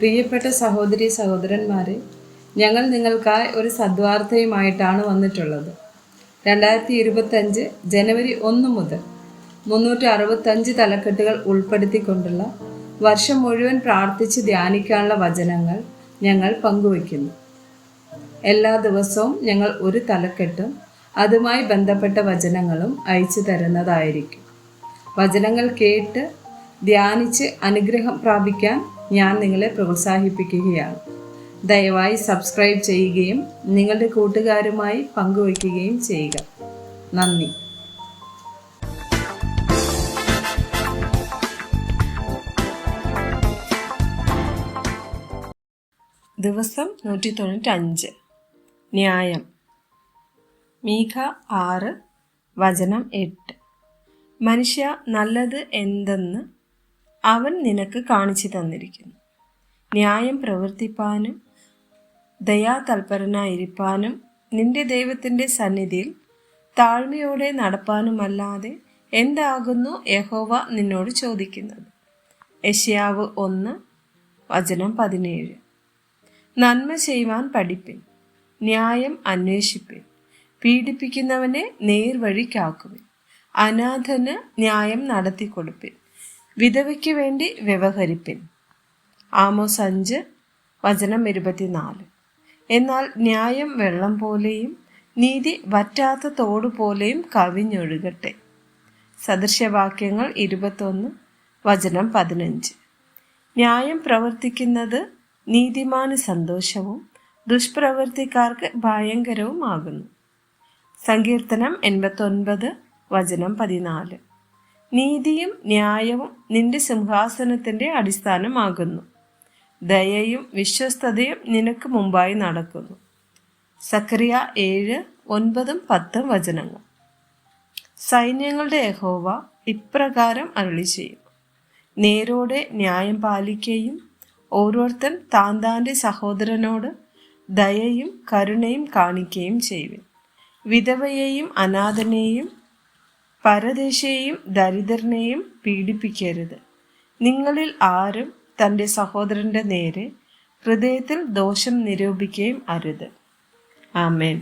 പ്രിയപ്പെട്ട സഹോദരി സഹോദരന്മാരെ, ഞങ്ങൾ നിങ്ങൾക്കായി ഒരു സദ്വാർത്തയുമായിട്ടാണ് വന്നിട്ടുള്ളത്. 2025 ജനുവരി 1 മുതൽ 365 തലക്കെട്ടുകൾ ഉൾപ്പെടുത്തിക്കൊണ്ടുള്ള വർഷം മുഴുവൻ പ്രാർത്ഥിച്ച് ധ്യാനിക്കാനുള്ള വചനങ്ങൾ ഞങ്ങൾ പങ്കുവയ്ക്കുന്നു. എല്ലാ ദിവസവും ഞങ്ങൾ ഒരു തലക്കെട്ടും അതുമായി ബന്ധപ്പെട്ട വചനങ്ങളും അയച്ചു തരുന്നതായിരിക്കും. വചനങ്ങൾ കേട്ട് ധ്യാനിച്ച് അനുഗ്രഹം പ്രാപിക്കാൻ ഞാൻ നിങ്ങളെ പ്രോത്സാഹിപ്പിക്കുകയാണ്. ദയവായി സബ്സ്ക്രൈബ് ചെയ്യുകയും നിങ്ങളുടെ കൂട്ടുകാരുമായി പങ്കുവയ്ക്കുകയും ചെയ്യുക. നന്ദി. ദിവസം 195. ന്യായം. മീഖ 6 വചനം 8. മനുഷ്യ, നല്ലത് എന്തെന്ന് അവൻ നിനക്ക് കാണിച്ചു തന്നിരിക്കുന്നു. ന്യായം പ്രവർത്തിപ്പാനും ദയാതൽപരനായിരിക്കാനും നിന്റെ ദൈവത്തിൻ്റെ സന്നിധിയിൽ താഴ്മയോടെ നടപ്പാനുമല്ലാതെ എന്താകുന്നു യഹോവ നിന്നോട് ചോദിക്കുന്നത്? യെശയ്യാവ് 1 വചനം 17. നന്മ ചെയ്യുവാൻ പഠിപ്പിൻ, ന്യായം അന്വേഷിപ്പിൻ, പീഡിപ്പിക്കുന്നവനെ നേർവഴിക്കാക്കുവിൻ, അനാഥന് ന്യായം നടത്തിക്കൊടുപ്പിൻ, വിധവയ്ക്ക് വേണ്ടി വ്യവഹരിപ്പിൻ. ആമോസ് 5 വചനം 24. എന്നാൽ ന്യായം വെള്ളം പോലെയും നീതി വറ്റാത്ത തോട് പോലെയും കവിഞ്ഞൊഴുകട്ടെ. സദൃശവാക്യങ്ങൾ 21 വചനം 15. ന്യായം പ്രവർത്തിക്കുന്നത് നീതിമാന് സന്തോഷവും ദുഷ്പ്രവർത്തിക്കാർക്ക് ഭയങ്കരവുമാകുന്നു. സങ്കീർത്തനം 89 വചനം 14. നീതിയും ന്യായവും നിന്റെ സിംഹാസനത്തിൻ്റെ അടിസ്ഥാനമാകുന്നു. ദയയും വിശ്വസ്തതയും നിനക്ക് മുമ്പായി നടക്കുന്നു. സക്കറിയ 7 9 10 വചനങ്ങൾ. സൈന്യങ്ങളുടെ യഹോവ ഇപ്രകാരം അരുളിച്ചെയ്യും: നേരോടെ ന്യായം പാലിക്കുകയും ഓരോരുത്തൻ താൻ്റെ സഹോദരനോട് ദയയും കരുണയും കാണിക്കുകയും ചെയ്യുവിൻ. വിധവയെയും അനാഥനെയും പരദേശിയെയും ദരിദ്രനെയും പീഡിപ്പിക്കരുത്. നിങ്ങളിൽ ആരും തൻ്റെ സഹോദരൻ്റെ നേരെ ഹൃദയത്തിൽ ദോഷം നിരൂപിക്കുകയും അരുത്. ആമേൻ.